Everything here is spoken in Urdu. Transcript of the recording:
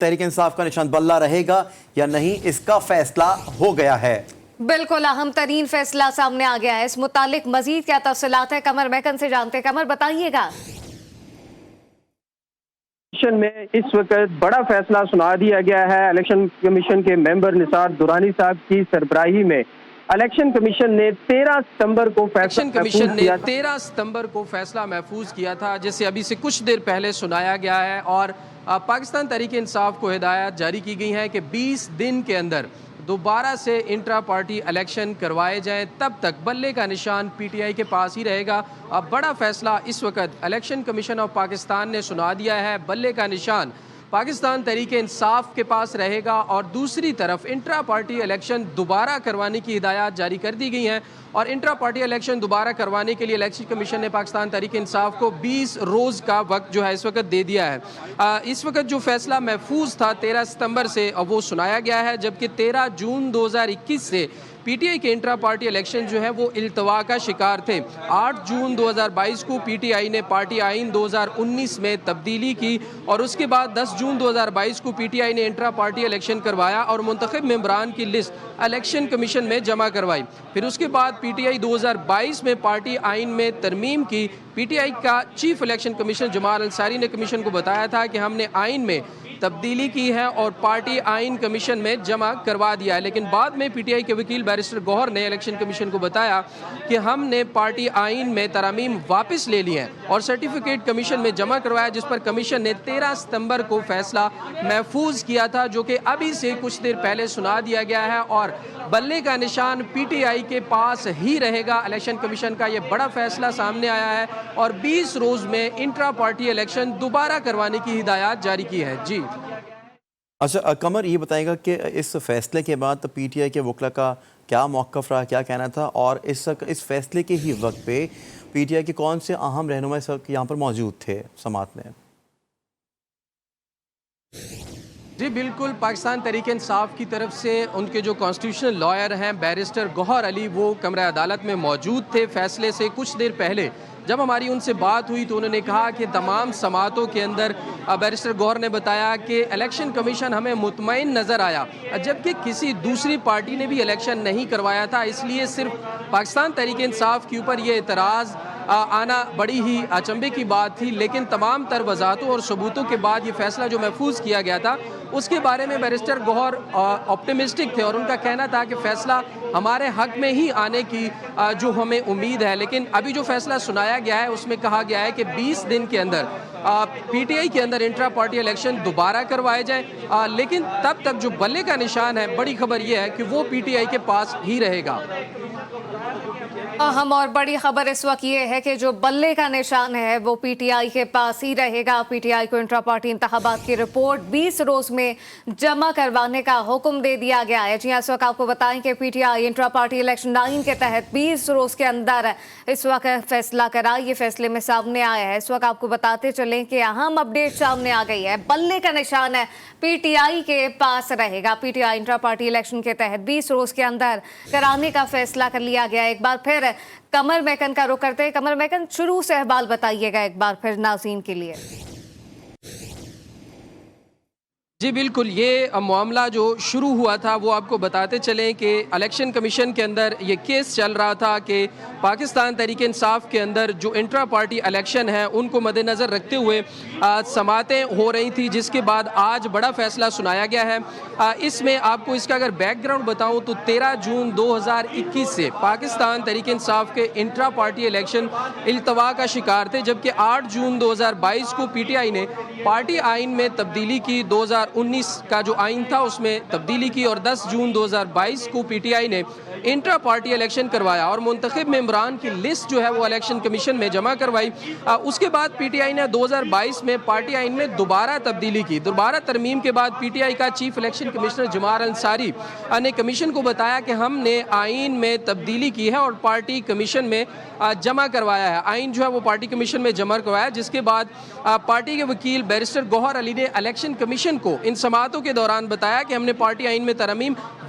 تحریک انصاف کا نشان بلہ رہے گا یا نہیں، اس کا فیصلہ ہو گیا ہے۔ بالکل اہم ترین فیصلہ سامنے آ گیا ہے۔ اس متعلق مزید کیا تفصیلات ہیں قمر محکن سے جانتے ہیں۔ قمر بتائیے گا۔ میں اس وقت بڑا فیصلہ سنا دیا گیا ہے۔ الیکشن کمیشن کے ممبر نثار درانی صاحب کی سربراہی میں الیکشن کمیشن نے 13 ستمبر کو فیصلہ محفوظ کیا تھا، جسے ابھی سے کچھ دیر پہلے سنایا گیا ہے، اور پاکستان تحریک انصاف کو ہدایت جاری کی گئی ہے کہ 20 دن کے اندر دوبارہ سے انٹرا پارٹی الیکشن کروائے جائیں، تب تک بلے کا نشان پی ٹی آئی کے پاس ہی رہے گا۔ اب بڑا فیصلہ اس وقت الیکشن کمیشن آف پاکستان نے سنا دیا ہے، بلے کا نشان پاکستان تحریک انصاف کے پاس رہے گا، اور دوسری طرف انٹرا پارٹی الیکشن دوبارہ کروانے کی ہدایات جاری کر دی گئی ہیں، اور انٹرا پارٹی الیکشن دوبارہ کروانے کے لیے الیکشن کمیشن نے پاکستان تحریک انصاف کو 20 روز کا وقت جو ہے اس وقت دے دیا ہے۔ اس وقت جو فیصلہ محفوظ تھا 13 ستمبر سے وہ سنایا گیا ہے، جبکہ 13 جون 2021 سے پی ٹی آئی کے انٹرا پارٹی الیکشن جو ہے وہ التوا کا شکار تھے۔ 8 جون 2022 کو پی ٹی آئی نے پارٹی آئین 2019 میں تبدیلی کی، اور اس کے بعد 10 جون 2022 کو پی ٹی آئی نے انٹرا پارٹی الیکشن کروایا اور منتخب ممبران کی لسٹ الیکشن کمیشن میں جمع کروائی۔ پھر اس کے بعد پی ٹی آئی 2022 میں پارٹی آئین میں ترمیم کی۔ پی ٹی آئی کا چیف الیکشن کمیشنر جمال انصاری نے کمیشن کو بتایا تھا کہ ہم نے آئین میں تبدیلی کی ہے اور پارٹی آئین کمیشن میں جمع کروا دیا ہے، لیکن بعد میں پی ٹی آئی کے وکیل بیرسٹر گوہر نے الیکشن کمیشن کو بتایا کہ ہم نے پارٹی آئین میں ترامیم واپس لے لی ہیں اور سرٹیفکیٹ کمیشن میں جمع کروایا، جس پر کمیشن نے 13 ستمبر کو فیصلہ محفوظ کیا تھا، جو کہ ابھی سے کچھ دیر پہلے سنا دیا گیا ہے، اور بلے کا نشان پی ٹی آئی کے پاس ہی رہے گا۔ الیکشن کمیشن کا یہ بڑا فیصلہ سامنے آیا ہے، اور 20 روز میں انٹرا پارٹی الیکشن دوبارہ کروانے کی ہدایات جاری کی ہے۔ جی اچھا قمر، یہ بتائیں گا کہ اس فیصلے کے بعد پی ٹی آئی کے وکلا کا کیا موقف رہا، کیا کہنا تھا، اور اس فیصلے کے ہی وقت پہ پی ٹی آئی کے کون سے اہم رہنما اس وقت یہاں پر موجود تھے سماعت میں؟ جی بالکل، پاکستان تحریک انصاف کی طرف سے ان کے جو کانسٹیٹیوشنل لائر ہیں بیرسٹر گوہر علی، وہ کمرہ عدالت میں موجود تھے فیصلے سے کچھ دیر پہلے۔ جب ہماری ان سے بات ہوئی تو انہوں نے کہا کہ تمام سماعتوں کے اندر بیرسٹر گوہر نے بتایا کہ الیکشن کمیشن ہمیں مطمئن نظر آیا، جبکہ کسی دوسری پارٹی نے بھی الیکشن نہیں کروایا تھا، اس لیے صرف پاکستان تحریک انصاف کے اوپر یہ اعتراض آنا بڑی ہی اچنبھے کی بات تھی، لیکن تمام تر وضاحتوں اور ثبوتوں کے بعد یہ فیصلہ جو محفوظ کیا گیا تھا اس کے بارے میں بیرسٹر گوہر آپٹیمسٹک تھے، اور ان کا کہنا تھا کہ فیصلہ ہمارے حق میں ہی آنے کی جو ہمیں امید ہے، لیکن ابھی جو فیصلہ سنایا گیا ہے اس میں کہا گیا ہے کہ 20 دن کے اندر پی ٹی آئی کے اندر انٹرا پارٹی الیکشن دوبارہ کروائے جائیں، لیکن تب تک جو بلے کا نشان ہے، بڑی خبر یہ ہے کہ وہ پی ٹی آئی کے پاس ہی رہے گا۔ اہم اور بڑی خبر اس وقت یہ ہے کہ جو بلے کا نشان ہے وہ پی ٹی آئی کے پاس ہی رہے گا۔ پی ٹی آئی کو انٹرا پارٹی انتخابات کی رپورٹ 20 روز میں جمع کروانے کا حکم دے دیا گیا ہے۔ جی اس وقت آپ کو بتائیں کہ پی T I intra party election آئین کے تحت 20 روز کے اندر اس وقت فیصلہ کرا، یہ فیصلے میں سامنے آیا ہے۔ اس وقت آپ کو بتاتے چلیں کہ اہم اپڈیٹ سامنے آ گئی ہے، بلے کا نشان ہے پی ٹی آئی کے پاس رہے گا۔ P T I intra party election کے تحت 20 روز کے اندر کرانے کا فیصلہ کر لیا گیا۔ ایک بار پھر قمر محکن کا رخ کرتے ہیں۔ قمر محکن، شروع سے احوال بتائیے گا ایک بار پھر ناظرین کے لیے۔ جی بالکل، یہ معاملہ جو شروع ہوا تھا وہ آپ کو بتاتے چلیں کہ الیکشن کمیشن کے اندر یہ کیس چل رہا تھا کہ پاکستان تحریک انصاف کے اندر جو انٹرا پارٹی الیکشن ہیں ان کو مد نظر رکھتے ہوئے سماعتیں ہو رہی تھی، جس کے بعد آج بڑا فیصلہ سنایا گیا ہے۔ اس میں آپ کو اس کا اگر بیک گراؤنڈ بتاؤں تو 13 جون 2021 سے پاکستان تحریک انصاف کے انٹرا پارٹی الیکشن التوا کا شکار تھے، جبکہ 8 جون 2022 کو پی ٹی آئی نے پارٹی آئین میں تبدیلی کی، 2019 کا جو آئین تھا اس میں تبدیلی کی، اور 10 جون 2022 کو پی ٹی آئی نے انٹرا پارٹی الیکشن کروایا اور منتخب ممبران کی لسٹ جو ہے وہ الیکشن کمیشن میں جمع کروائی۔ اس کے بعد پی ٹی آئی نے 2022 میں پارٹی آئین میں دوبارہ تبدیلی کی۔ دوبارہ ترمیم کے بعد پی ٹی آئی کا چیف الیکشن کمشنر جمال انصاری نے کمیشن کو بتایا کہ ہم نے آئین میں تبدیلی کی ہے اور پارٹی کمیشن میں جمع کروایا ہے، آئین جو ہے وہ پارٹی کمیشن میں جمع کروایا، جس کے بعد پارٹی کے وکیل بیرسٹر گوہر علی نے الیکشن کمیشن کو ان سماعتوں کے دوران بتایا کہ ہم نے پارٹی آئین میں ترمیم